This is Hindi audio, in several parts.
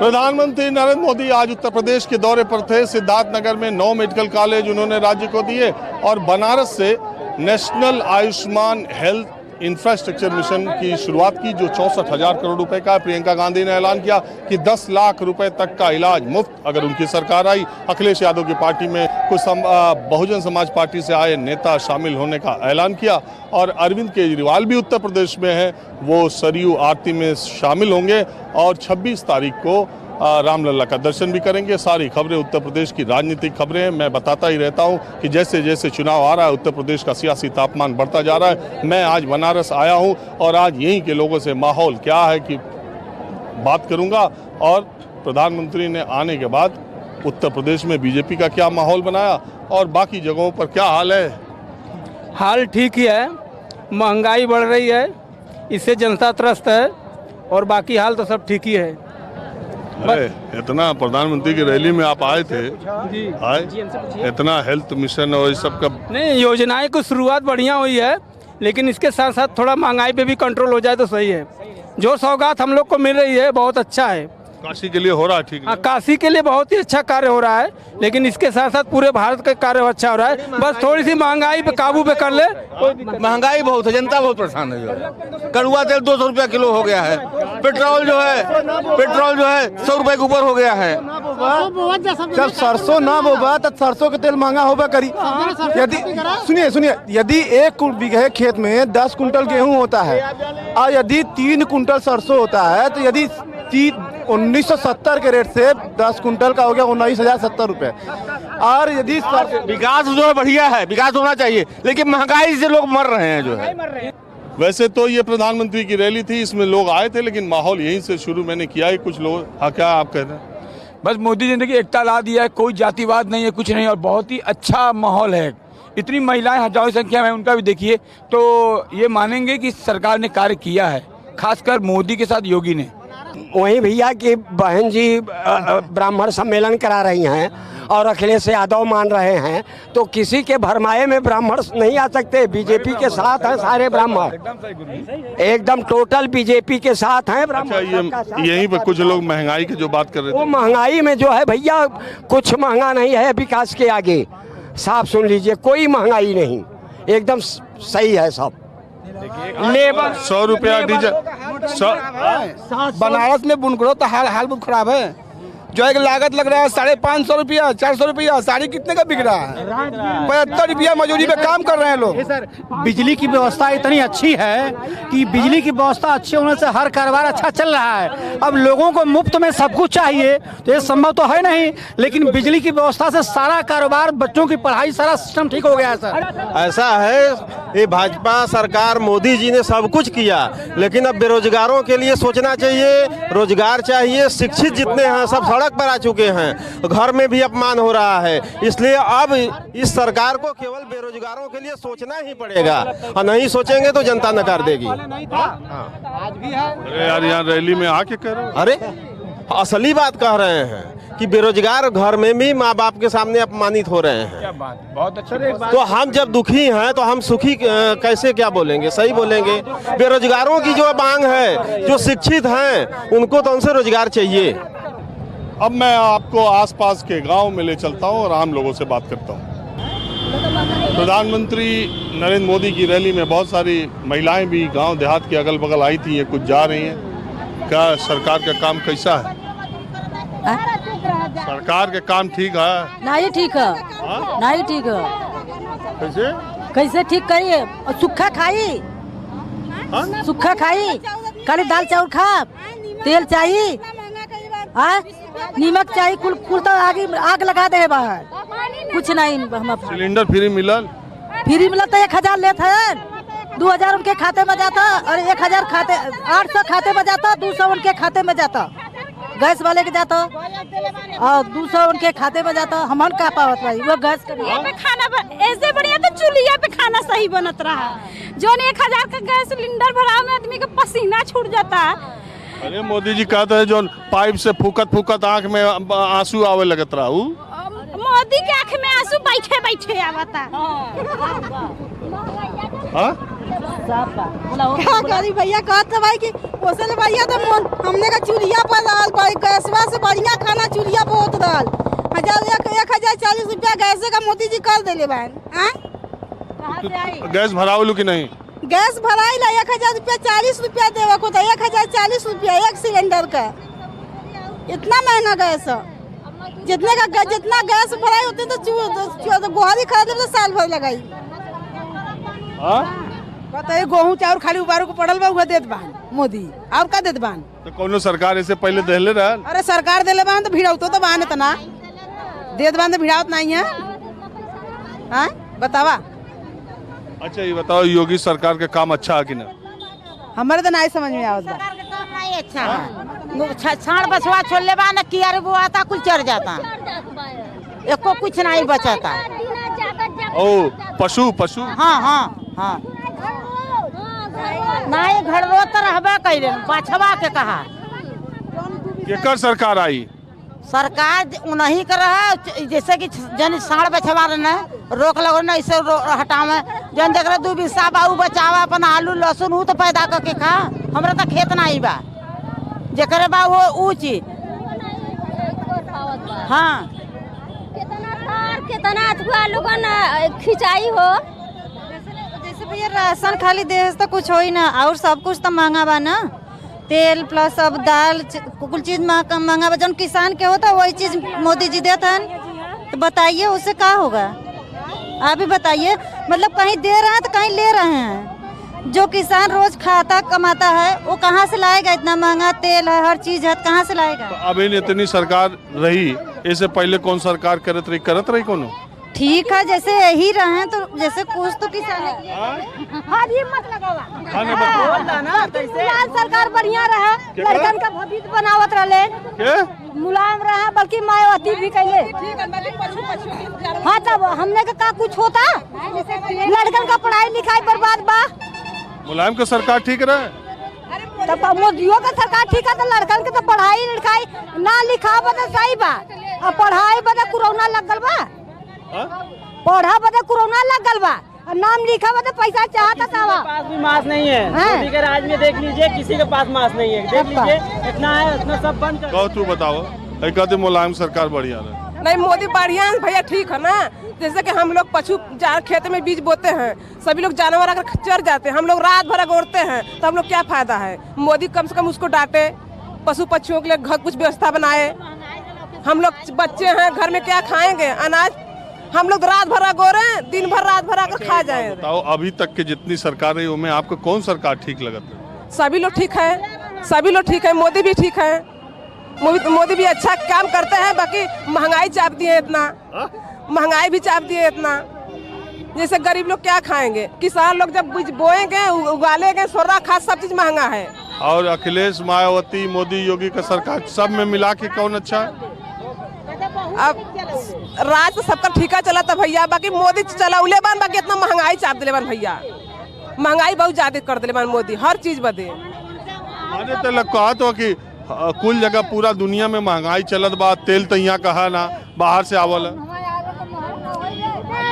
प्रधानमंत्री नरेंद्र मोदी आज उत्तर प्रदेश के दौरे पर थे। सिद्धार्थनगर में 9 मेडिकल कॉलेज उन्होंने राज्य को दिए और बनारस से national Ayushman health infrastructure mission की शुरुआत की, जो 64,000 करोड़ रुपए का है। प्रियंका गांधी ने ऐलान किया कि 10 लाख रुपए तक का इलाज मुफ्त अगर उनकी सरकार आई। अखिलेश यादव की पार्टी में कुछ बहुजन समाज पार्टी से आए नेता शामिल होने का ऐलान किया और अरविंद केजरीवाल भी उत्तर प्रदेश में हैं, वो सरयू आरती में शामिल होंगे और 26 तारीख को रामलला का दर्शन भी करेंगे। सारी खबरें उत्तर प्रदेश की राजनीतिक खबरें हैं। मैं बताता ही रहता हूं कि जैसे जैसे चुनाव आ रहा है उत्तर प्रदेश का सियासी तापमान बढ़ता जा रहा है। मैं आज बनारस आया हूं और आज यहीं के लोगों से माहौल क्या है कि बात करूंगा और प्रधानमंत्री ने आने के बाद उत्तर प्रदेश में बीजेपी का क्या माहौल बनाया और बाकी जगहों पर क्या हाल है। हाल ठीक ही है, महंगाई बढ़ रही है, इससे जनता त्रस्त है और बाकी हाल तो सब ठीक ही है। अरे इतना प्रधानमंत्री की रैली में आप आए थे, आए इतना हेल्थ मिशन और इस सब का नहीं, योजनाएं की शुरुआत बढ़िया हुई है, लेकिन इसके साथ साथ थोड़ा महंगाई पे भी कंट्रोल हो जाए तो सही है। जो सौगात हम लोग को मिल रही है बहुत अच्छा है। काशी के लिए हो रहा है ठीक है। काशी के लिए बहुत ही अच्छा कार्य हो रहा है, लेकिन इसके साथ साथ पूरे भारत का कार्य अच्छा हो रहा है। बस थोड़ी सी महंगाई पे काबू पे कर ले। महंगाई बहुत है, जनता बहुत परेशान है। कड़ुआ तेल 200 रुपया किलो हो गया है। पेट्रोल जो है 100 रुपए के ऊपर हो गया है। जब सरसों ना बोबा तो सरसों के तेल महंगा होगा करी। यदि सुनिए यदि 1 बीघे खेत में 10 कुंटल गेहूं होता है और यदि 3 कुंटल सरसों होता है तो यदि 1970 के रेट से 10 कुंटल का हो गया 19,070 रुपए। और यदि विकास जो है बढ़िया है, विकास होना चाहिए, लेकिन महंगाई से लोग मर रहे हैं जो है। वैसे तो ये प्रधानमंत्री की रैली थी, इसमें लोग आए थे, लेकिन माहौल यहीं से शुरू मैंने किया है। कुछ लोग हाँ क्या आप कह रहे हैं? बस मोदी जी ने एकता ला दिया है, कोई जातिवाद नहीं है, कुछ नहीं, और बहुत ही अच्छा माहौल है। इतनी महिलाएं हजारों की संख्या में, उनका भी देखिए तो ये मानेंगे कि सरकार ने कार्य किया है, खासकर मोदी के साथ योगी ने। वहीं भैया की बहन जी ब्राह्मण सम्मेलन करा रही हैं और अखिलेश यादव मान रहे हैं, तो किसी के भरमाए में ब्राह्मण नहीं आ सकते। बीजेपी के साथ हैं सारे ब्राह्मण, एकदम टोटल बीजेपी के साथ हैं ब्राह्मण। यहीं पर कुछ लोग महंगाई की जो बात कर रहे थे, वो महंगाई में जो है भैया कुछ महंगा नहीं है विकास के आगे। साफ सुन लीजिए, कोई महंगाई नहीं, एकदम सही है सब। लेबर 100 रुपया डीजल बनारस में बुनकरों तो हाल बहुत खराब है। जो एक लागत लग रहा है 550 रुपया 400 रुपया, साड़ी कितने का बिक रहा है? 75 रुपया मजदूरी पे काम कर रहे हैं लोग। सर, बिजली की व्यवस्था इतनी अच्छी है कि बिजली की व्यवस्था अच्छी होने से हर कारोबार अच्छा चल रहा है। अब लोगों को मुफ्त में सब कुछ चाहिए तो ये संभव तो है नहीं, लेकिन बिजली की व्यवस्था से सारा कारोबार, बच्चों की पढ़ाई, सारा सिस्टम ठीक हो गया है। सर ऐसा है, ये भाजपा सरकार मोदी जी ने सब कुछ किया, लेकिन अब बेरोजगारों के लिए सोचना चाहिए। रोजगार चाहिए, शिक्षित जितने हैं सब सड़क पर आ चुके हैं, घर में भी अपमान हो रहा है। इसलिए अब इस सरकार को केवल बेरोजगारों के लिए सोचना ही पड़ेगा, और नहीं सोचेंगे तो जनता नकार देगी। अरे यार यहाँ रैली में आके कह रहे हो। अरे असली बात कह रहे हैं कि बेरोजगार घर में भी माँ बाप के सामने अपमानित हो रहे हैं। क्या बात, बहुत अच्छा। तो हम जब दुखी हैं तो हम सुखी कैसे क्या बोलेंगे? सही बोलेंगे। बेरोजगारों की जो मांग है, जो शिक्षित हैं उनको तो उनसे रोजगार चाहिए। अब मैं आपको आसपास के गांव में ले चलता हूं और आम लोगों से बात करता हूं। प्रधानमंत्री नरेंद्र मोदी की रैली में बहुत सारी महिलाएं भी गांव देहात के अगल बगल आई थी, ये कुछ जा रही हैं। क्या सरकार का काम कैसा है? सरकार के काम ठीक है? नहीं ठीक है, नहीं ठीक है। कैसे कैसे ठीक करिए? सूखा खाई, सूखा खाई, खाली दाल चावल खा, तेल चाहिए, नीमक चाहिए, कुल तो आग लगा दे बाहर, कुछ नहीं। हम सिलेंडर फ्री मिलल? फ्री मिला तो 1,000 लेते हैं, 2,000 उनके खाते में जाता और 1,000 खाते 800 खाते में जाता, 200 उनके खाते में जाता, गैस वाले के जाता और 200 उनके खाते में जाता। हमन का पावत भाई वो गैस खाना ऐसे बढ़िया तो चूल्हा पे खाना सही बनत रहा। जो 1,000 का गैस सिलेंडर भराव में आदमी का पसीना छूट जाता है। अरे मोदी जी कहते हैं जो पाइप से फूकत आंख में आंसू आवे लगत रहा। मोदी के आंख में आंसू बैठे बैठे आवता। हाँ क्या करी भैया कहते भाई कि ओसे भैया तो हमने का चूल्हा पर दाल भाई गैसवा से बढ़िया खाना चूल्हा पर होत दाल 1040 रुपया गैस का मोदी जी कर देले बहन। गैस भराओ लो कि नहीं? गैस भराई ला 1000 रुपया 40 रुपया देवा को 1040 रुपया एक सिलेंडर का। इतना महंगा गैस है। जितना गैस भराई होती तो गोहरी खरीदे तो साल भर लगाई। बताइए गेहूँ चाउर खाली उबारू को पड़ल बा उहे देत बान मोदी और का देत बान। तो कौनो सरकार ऐसे पहले देले रहा? अरे सरकार देले बान तो भिड़ावतो तो बान इतना देत बान तो भिड़ावत नहीं है। हाँ बतावा। अच्छा ये बताओ योगी सरकार का काम अच्छा है कि ना? हमारे तो नहीं समझ में आवत बा। नहीं अच्छा है। छाड़ बसवा छोड़ ले बा न किया रे वो आता कुल चढ़ जाता एको कुछ नहीं बचाता। ओ पशु पशु हाँ हाँ हाँ नहीं घर रोत रहबे कैले बछवा के कहा केकर सरकार आई? सरकार उन्हीं कर रहा जैसे कि जन साढ़ बछवा न रोक लगो न ऐसे हटावे जन जरा दू बिस्सा बाऊ बचावा अपन आलू लहसुन ऊ तो पैदा करके खा। हमरा तो खेत नहीं बा जेकरे बा वो ऊँची। हाँ कितना लोगन खिंचाई हो। जैसे भैया राशन खाली दे तो कुछ हो ही ना और सब कुछ तो महंगा बा ना। तेल प्लस अब दाल कुल चीज महंगा बा। जौन किसान के होता वही चीज मोदी जी देते हैं तो बताइए उससे क्या होगा? आप ही बताइए। मतलब कहीं दे रहे हैं तो कहीं ले रहे हैं। जो किसान रोज खाता कमाता है वो कहाँ से लाएगा? इतना महंगा तेल है हर चीज है कहाँ से लाएगा? तो अब इन इतनी सरकार रही इससे पहले कौन सरकार करत रही कोनो? ठीक है जैसे यही रहे तो जैसे कुछ तो किसान मत लगावा सरकार बढ़िया रहे लड़कन का भविष्य बनावत रहे मुलायम रहे बल्कि मायावती भी कैले। हाँ तब हमने का कुछ होता लड़कन का पढ़ाई लिखाई बर्बाद बा। मुलायम का सरकार ठीक रहे तब मोदियों का सरकार ठीक है तो लड़कन के तो पढ़ाई लिखाई ना लिखा बता सही बा और पढ़ाई बता कोरोना लग गल बा। पढ़ा बता कोरोना लग गल बा नाम लिखा बता पैसा चाहता था पास भी मास्क नहीं है। मोदी के राज में देख लीजिए किसी के पास मास्क नहीं है। देख लीजिए इतना है इतना सब बंद। तू बताओ कहते मुलायम सरकार बढ़िया रहे? नहीं मोदी बढ़िया भैया ठीक है ना। जैसे कि हम लोग पशु खेत में बीज बोते हैं सभी लोग जानवर अगर चढ़ जाते हैं हम लोग रात भर गोड़ते हैं तो हम लोग क्या फायदा है? मोदी कम से कम उसको डांटे पशु पक्षियों के लिए घर कुछ व्यवस्था बनाए। हम लोग बच्चे हैं घर में क्या खाएंगे अनाज? हम लोग रात भर गोरे दिन भर रात भर आकर खा जाए। बताओ अभी तक के जितनी सरकार रही उनमें आपको कौन सरकार ठीक लगता है? सभी लोग ठीक है सभी लोग ठीक है। मोदी भी ठीक है मोदी भी अच्छा काम करते हैं। बाकी महंगाई चाप दी है इतना महंगाई भी चाप दी है इतना। जैसे गरीब लोग क्या खाएंगे? किसान लोग जब बीज बोएंगे उगालेंगे सोरा खाद सब चीज महंगा है। और अखिलेश मायावती मोदी योगी का सरकार सब में मिला के कौन अच्छा है? अब राज तो सबका ठीका चला था भैया बाकी मोदी चला उले बान बाकी इतना महंगाई चाप दिले बान भैया। महंगाई बहुत ज्यादा कर दिले बान मोदी हर चीज बदे। माने तो कहा तो कि कुल जगह पूरा दुनिया में महंगाई चलत बा तेल तो यहाँ कहा ना बाहर से आवल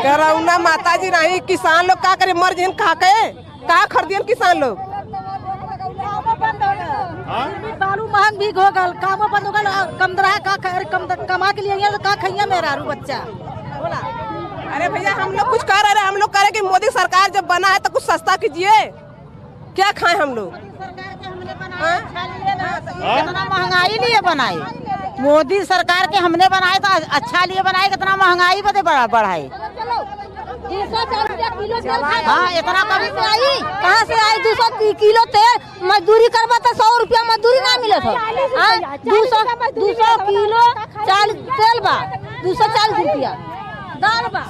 करौना माता जी नहीं किसान लोग का करे मर जिन खा के का खरीदियन किसान लोग। बालू महंग भी हो गल काम बंद हो गल कम दरा का कमा के लिए का खैया मेरा बच्चा बोला। अरे भैया हम लोग कुछ कर रहे हम लोग करें कि मोदी सरकार जब बना है तो कुछ सस्ता कीजिए। क्या खाएं हम लोग? कितना महंगाई लिए बनाए मोदी सरकार के हमने बनाए तो अच्छा लिए बनाए कितना महंगाई बदे बढ़ाए। हाँ इतना कभी कहाँ से आई 200 किलो तेल मजदूरी करवा तो 100 रुपया मजदूरी ना मिले था। 200 किलो तेल बा 240 रुपया दाल बा।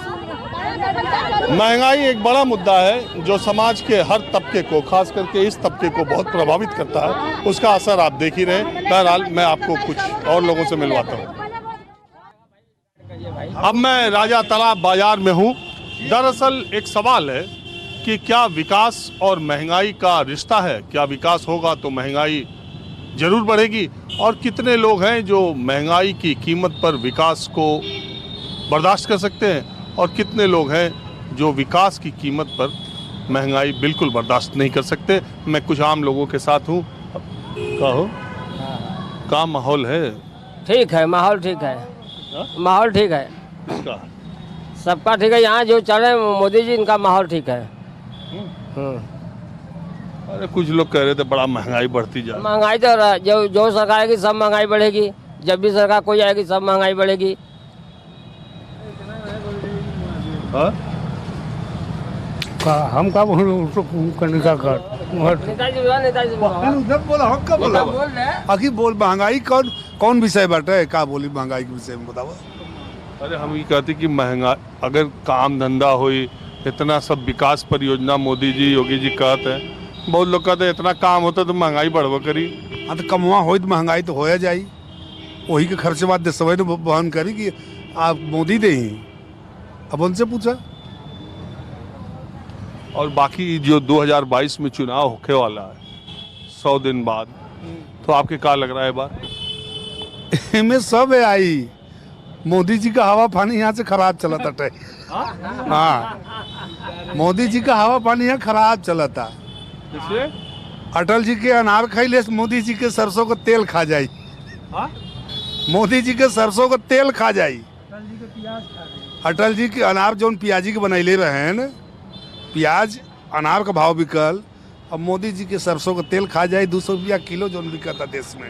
महंगाई एक बड़ा मुद्दा है जो समाज के हर तबके को खास करके इस तबके को बहुत प्रभावित करता है। उसका असर आप देख ही रहे। बहरहाल मैं आपको कुछ और लोगों से मिलवाता हूँ। अब मैं राजा तालाब बाजार में हूँ। दरअसल एक सवाल है कि क्या विकास और महंगाई का रिश्ता है? क्या विकास होगा तो महंगाई जरूर बढ़ेगी? और कितने लोग हैं जो महंगाई की कीमत पर विकास को बर्दाश्त कर सकते हैं और कितने लोग हैं जो विकास की कीमत पर महंगाई बिल्कुल बर्दाश्त नहीं कर सकते। मैं कुछ आम लोगों के साथ हूँ। कहो क्या माहौल है? ठीक है, माहौल ठीक है, माहौल ठीक है, इसका सबका ठीक है। यहाँ जो चल रहे हैं मोदी जी, इनका माहौल ठीक है। अरे कुछ लोग कह रहे थे बड़ा महंगाई बढ़ती जा रही है। महंगाई तो जो सरकार आएगी सब महंगाई बढ़ेगी, जब भी सरकार कोई आएगी सब महंगाई बढ़ेगी। हम का करने का नेताजी आखिर बोल महंगाई कौन विषय बाटे का बोली महंगाई के विषय में बताओ। अरे हम ये कहते कि महंगा अगर काम धंधा हुई, इतना सब विकास परियोजना मोदी जी योगी जी कहते हैं, बहुत लोग कहते हैं इतना काम होता तो महंगाई बढ़वा करी। हाँ तो कमवा हो तो महंगाई तो होया जाई, वही के खर्चे बाद देशवा ने बहन करी कि आप मोदी दे ही। अब उनसे पूछा। और बाकी जो 2022 में चुनाव होने वाला है 100 दिन बाद, तो आपके क्या लग रहा है बार? इनमें सब है आई। मोदी जी का हवा पानी यहाँ से खराब चला था। हाँ, मोदी जी का हवा पानी यहाँ खराब चला था। अटल जी के अनार खाइले मोदी जी के सरसों का तेल खा जाई। मोदी जी के सरसों का तेल खा जाई। अटल जी के अनार जो प्याजी के बनैले रहे हैं, प्याज अनार का भाव बिकल, अब मोदी जी के सरसों का तेल खा जाए 200 रुपया किलो जो बिका था देश में।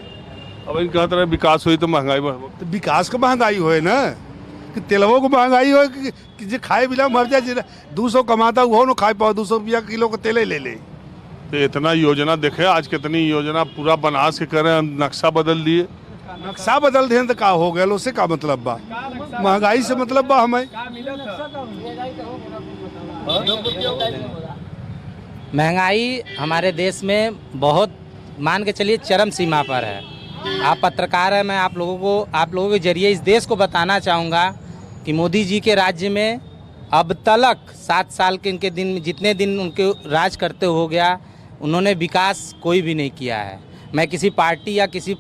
अब इन कहते रहे विकास हुई तो महंगाई बढ़, तो विकास का महंगाई होए ना कि तेलवों को महंगाई हो कि जो खाए बिना मर जाए। 200 कमाता वो ना खाए पाओ, 200 रुपया किलो का तेल ले ले। तो इतना योजना देखे आज कितनी योजना पूरा बनास के करे, नक्शा बदल दिए। नक्शा बदल दें तो का हो गया, उससे का मतलब बा? महंगाई से मतलब बा हमें। महंगाई हमारे देश में बहुत मान के चलिए चरम सीमा पर है। आप पत्रकार हैं, मैं आप लोगों के जरिए इस देश को बताना चाहूँगा कि मोदी जी के राज्य में अब तक 7 साल के इनके दिन, जितने दिन उनके राज करते हो गया, उन्होंने विकास कोई भी नहीं किया है। मैं किसी पार्टी या किसी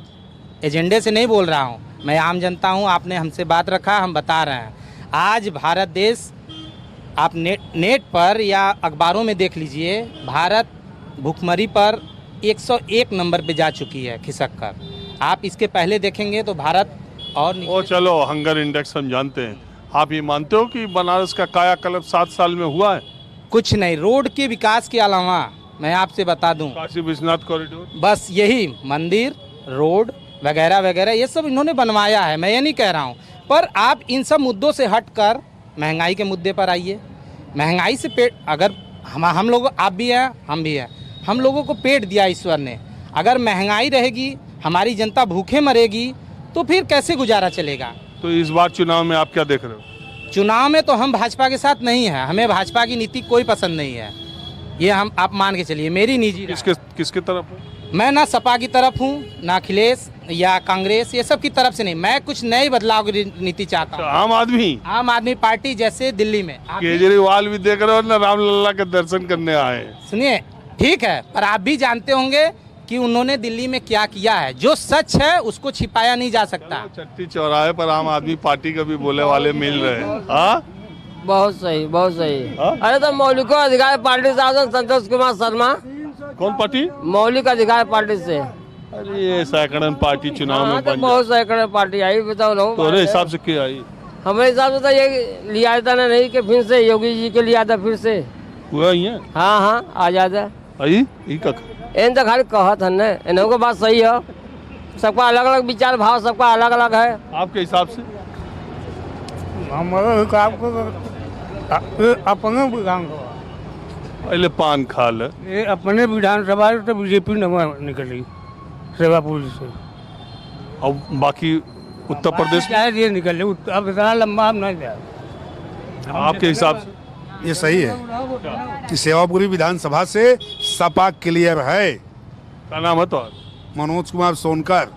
एजेंडे से नहीं बोल रहा हूँ, मैं आम जनता हूँ। आपने हमसे बात रखा, हम बता रहे हैं। आज भारत देश, आप नेट पर या अखबारों में देख लीजिए, भारत भुखमरी पर 101 नंबर पे जा चुकी है खिसक कर। आप इसके पहले देखेंगे तो भारत और वो चलो हंगर इंडेक्स हम जानते हैं। आप ये मानते हो कि बनारस का कायाकल्प 7 साल में हुआ है? कुछ नहीं, रोड के विकास के अलावा मैं आपसे बता दूं, काशी विश्वनाथ कॉरिडोर, बस यही मंदिर, रोड वगैरह वगैरह ये सब इन्होंने बनवाया है, मैं ये नहीं कह रहा हूँ। पर आप इन सब मुद्दों से हटकर महंगाई के मुद्दे पर आइए। महंगाई से पेट, अगर हम लोग, आप भी हैं हम भी हैं, हम लोगों को पेट दिया ईश्वर ने। अगर महंगाई रहेगी, हमारी जनता भूखे मरेगी, तो फिर कैसे गुजारा चलेगा? तो इस बार चुनाव में आप क्या देख रहे हो? चुनाव में तो हम भाजपा के साथ नहीं हैं, हमें भाजपा की नीति कोई पसंद नहीं है। ये हम आप मान के चलिए, मेरी निजी किसके तरफ हो? मैं ना सपा की तरफ हूँ, ना अखिलेश या कांग्रेस, ये सब की तरफ से नहीं। मैं कुछ नई बदलाव की नीति चाहता हूँ। आम आदमी पार्टी जैसे दिल्ली में केजरीवाल भी देख रहे हो ना, रामलला के दर्शन करने आए। सुनिए, ठीक है, पर आप भी जानते होंगे कि उन्होंने दिल्ली में क्या किया है। जो सच है उसको छिपाया नहीं जा सकता। चट्टी चौराहे पर आम आदमी पार्टी का भी बोले वाले मिल रहे हैं। बहुत सही, बहुत सही। अरे तो मौलिक अधिकार पार्टी से संतोष कुमार शर्मा। कौन पार्टी? मौलिक अधिकार पार्टी से। अरे ये सैकड़न पार्टी चुनाव में तो बहुत सैकड़न पार्टी आई, बताओ ना। तो हिसाब से क्या आई? हमारे हिसाब से तो ये लिया था ना, नहीं कि फिर से योगी जी के लिया था, फिर से हुआ ही है। हाँ आ जाता इन तो खाली कहत है ना, इन्हों को बात सही है। सबका अलग अलग विचार भाव, सबका अलग अलग है। आपके हिसाब से? हमारे हिसाब को अपने विधानसभा, पहले पान खा ले। ये अपने विधानसभा से बीजेपी निकली सेवापुर से, और बाकी उत्तर प्रदेश शायद ये निकले। अब इतना लंबा हम नहीं जाए। आपके हिसाब से ये सही है कि सेवापुरी विधानसभा से सपा क्लियर है। क्या नाम है तो? मनोज कुमार सोनकर।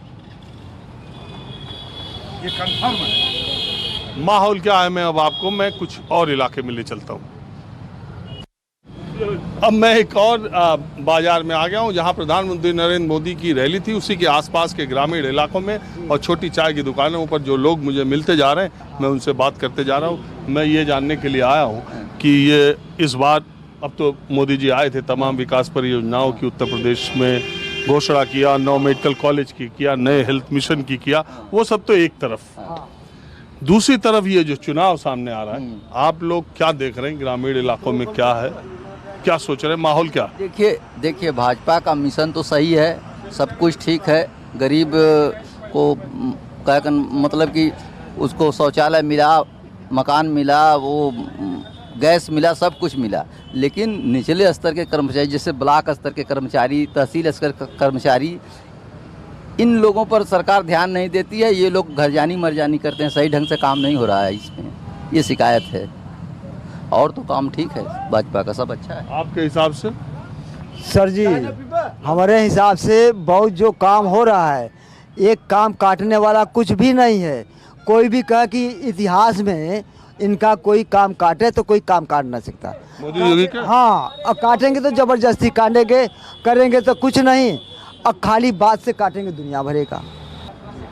ये कंफर्म है। माहौल क्या है, मैं अब आपको मैं कुछ और इलाके में ले चलता हूँ। अब मैं एक और बाजार में आ गया हूँ जहाँ प्रधानमंत्री नरेंद्र मोदी की रैली थी, उसी के आसपास के ग्रामीण इलाकों में और छोटी चाय की दुकानों पर जो लोग मुझे मिलते जा रहे हैं, मैं उनसे बात करते जा रहा हूँ। मैं ये जानने के लिए आया हूँ कि ये इस बार अब तो मोदी जी आए थे, तमाम विकास परियोजनाओं की उत्तर प्रदेश में घोषणा किया, 9 मेडिकल कॉलेज की किया, नए हेल्थ मिशन की किया, वो सब तो एक तरफ। दूसरी तरफ ये जो चुनाव सामने आ रहा है, आप लोग क्या देख रहे हैं? ग्रामीण इलाकों में क्या है, क्या सोच रहे हैं, माहौल क्या? देखिए भाजपा का मिशन तो सही है, सब कुछ ठीक है। गरीब को क्या मतलब कि उसको शौचालय मिला, मकान मिला, वो गैस मिला, सब कुछ मिला। लेकिन निचले स्तर के कर्मचारी, जैसे ब्लॉक स्तर के कर्मचारी, तहसील स्तर के कर्मचारी, इन लोगों पर सरकार ध्यान नहीं देती है। ये लोग घर जानी मर जानी करते हैं, सही ढंग से काम नहीं हो रहा है इसमें, ये शिकायत है। और तो काम ठीक है, भाजपा का सब अच्छा है। आपके हिसाब से? सर जी, हमारे हिसाब से बहुत जो काम हो रहा है, एक काम काटने वाला कुछ भी नहीं है। कोई भी कहे कि इतिहास में इनका कोई काम काटे तो कोई काम काट ना सकता। मोदी योगी का? हाँ, अब काटेंगे तो जबरदस्ती काटेंगे, करेंगे तो कुछ नहीं, अब खाली बात से काटेंगे दुनिया भरे का।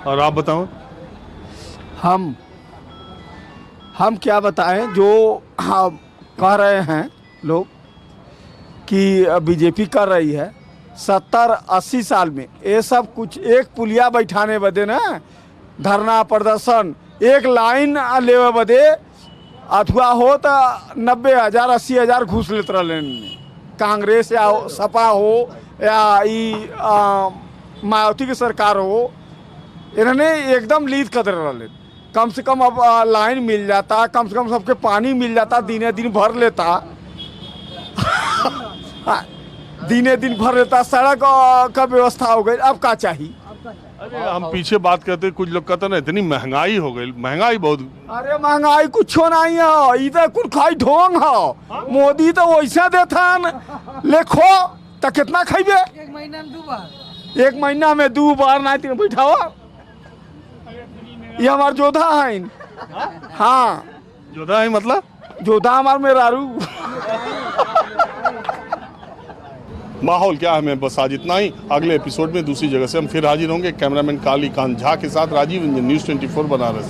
और आप बताओ? हम क्या बताएं, जो कह रहे हैं लोग कि बीजेपी कर रही है 70-80 साल में, ये सब कुछ एक पुलिया बैठाने बदे ना, धरना प्रदर्शन, एक लाइन लेवे बदे अथवा हो तो 90,000-80,000 घूस लेते रहे। कांग्रेस या सपा हो या मायावती की सरकार हो, इन्होंने एकदम लीड कर रहे। कम से कम अब लाइन मिल जाता, कम से कम सबके पानी मिल जाता, दिने दिन भर लेता दिने दिन भर लेता, सड़क का व्यवस्था हो गई। अब क्या चाहिए? अरे हम पीछे बात करते, कुछ लोग कहते ना इतनी महंगाई हो गई, महंगाई बहुत। अरे महंगाई कुछ नहीं है, इधर कुल खाई ढोंग है। मोदी तो वैसा देता लेखो तो कितना खाइबे? 1 महीना में 2 बार, 1 महीना में 2 बार नहीं तीन बैठाओ। ये हमार जोधा है। हाँ, जोधा है मतलब? जोधा हमार मेहरारू। माहौल क्या है, मैं बस आज इतना ही। अगले एपिसोड में दूसरी जगह से हम फिर हाजिर होंगे। कैमरामैन काली कांत झा के साथ राजीव रंजन, न्यूज़ 24 बनारस।